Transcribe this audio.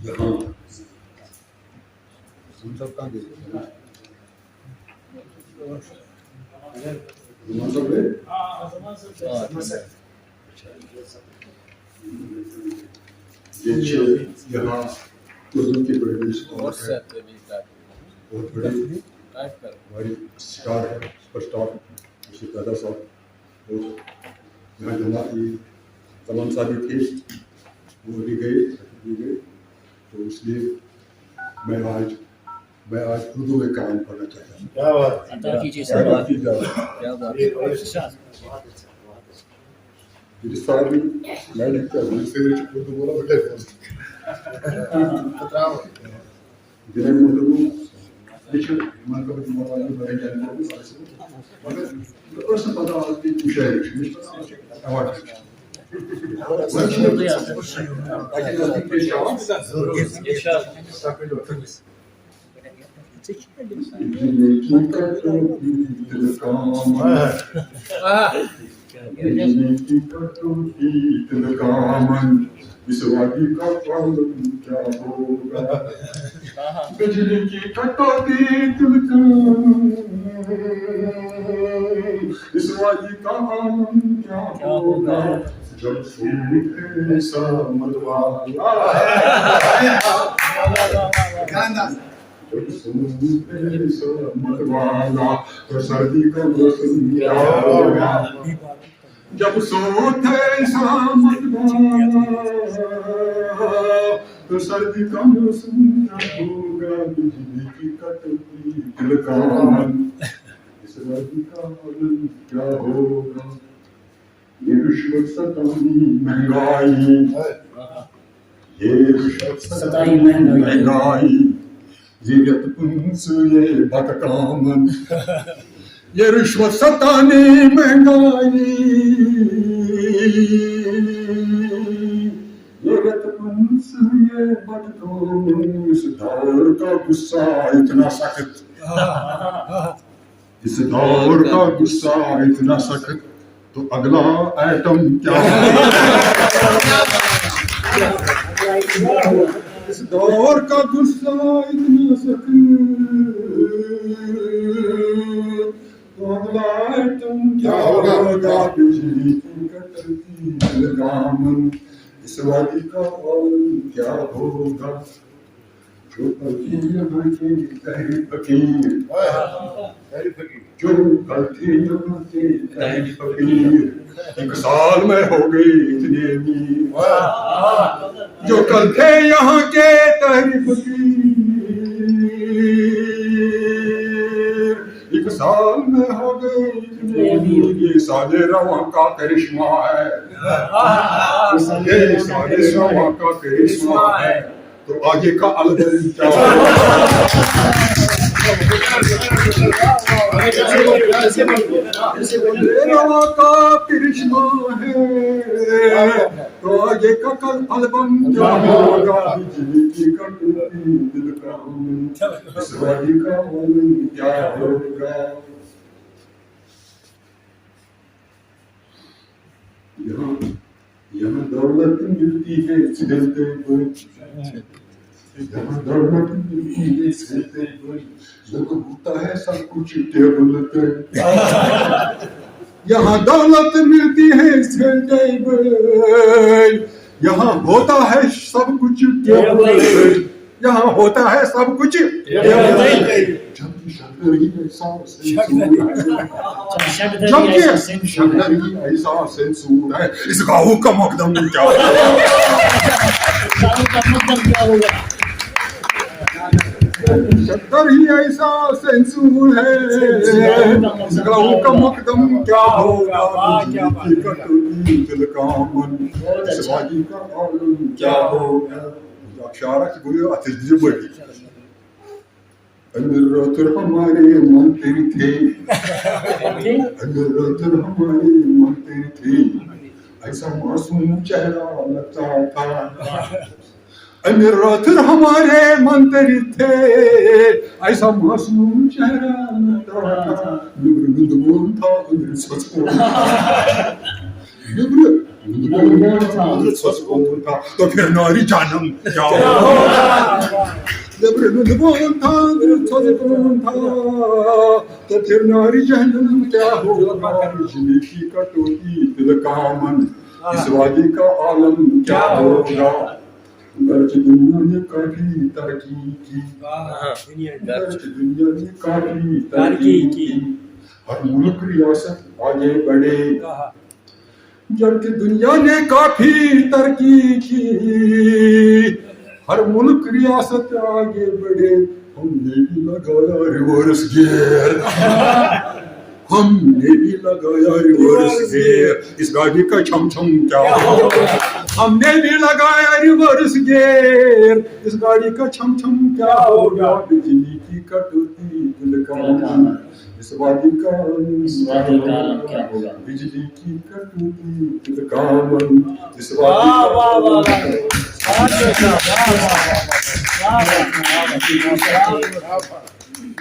यहाँ हम सब कहाँ गए यहाँ उर्दू की बड़ी बहुत बड़ी हमारी स्टार है, सुपर स्टार उससे पैदा साहब यहाँ जमाती तमाम शादी थी, वो भी गए तो इसलिए मैं आज उर्दू में काम करना चाहता हूँ। क्या बात उर्दू बोला बेटे विश्वादी का पालन क्या होगा, बिजली की कटौती विश्वादी का पालन क्या होगा, जब सूखे समतवाला जब सूखे समतवाला तो सर्दी का मौसम क्या होगा, जब सोते तो सर्दी का मौसम क्या होगा, बिजली की कटौती दिल का मन, इस सर्दी का मन क्या होगा, ये रिश्वत सताई महंगाई, ये रिश्वत सताई महंगाई, जीरत पुंस ये बदकामन, ये रिश्वत सतानी महंगाई, ये रतपुंस ये बदकामन, इस दौर का गुस्सा इतना सख्त, इस दौर का गुस्सा इतना सख्त, तो अगला आइटम क्या है, इस दौर का गुस्सा इतना सख्त, तुम क्या होगा, बिजली की कटौती लगामन, इस वादी का औल क्या होगा, जो कलथी यहाँ के तहरी फकीर, जो कलथी यहाँ के तहरी फकीर, एक साल में हो गई इतने अमीर, जो कल थे यहाँ के तहरी फकीर, एक साल में हो गए इतने अमीर, ये साले रवा का करिश्मा है, ये साले रवा का करिश्मा है, तो आगे का अलगल क्या रवा का करिश्मा है, तो आगे का कल एल्बम क्या होगा, बिजली की कटौती दिल का स्वादी का क्या होगा, यहाँ दौलत मिलती है छिलते हुए, यहाँ दौलत मिलती है छिलते हुए, जब होता है सब कुछ टेबल पे, यहाँ दौलत मिलती है छिलते हुए, यहाँ होता है सब कुछ टेबल पे, यहाँ होता है सब कुछ टेबल पे, जब शक्करी ऐसा सेंसूर है, इस गाँव का मकदम क्या होगा, शक्कर ही ऐसा सेंसूर है, इस गाँव का मकदम क्या होगा, कटौती दिल का मन, इस वादी का आलम क्या होगा, शायरा की बोली आतिश बड़ी अंदर हमारे मंत्री थे, अंदर हमारे मंत्री थे, ऐसा मासूम चेहरा लगता था, अंदर हमारे मंत्री थे, ऐसा मासूम चेहरा लगता था, निब्र था अंदर सच तो फिर नारी जानम क्या होगा, जब रिबन था तो फिर नारी जहनम क्या होगा, बिजली की कटौती दिल का मन, इस वादी का आलम क्या होगा। गर्ज दुनिया ने काफी तरक्की की, गर्ज दुनिया ने काफी तरक्की की, हर मुल्क रियासत आगे बढ़े, जबकि दुनिया ने काफी तरक्की की, हर मुल्क रियासत आगे बढ़े, हमने भी लगाया रिवर्स गियर, हमने भी लगाया रिवर्स गियर, इस गाड़ी का छम छम क्या होगा, हमने भी लगाया रिवर्स गियर, इस गाड़ी का छम छम क्या होगा, बिजली की कटौती दिल का मन, इस वादी का आलम क्या होगा, बिजली की कटौती दिल का मन, इस वादी का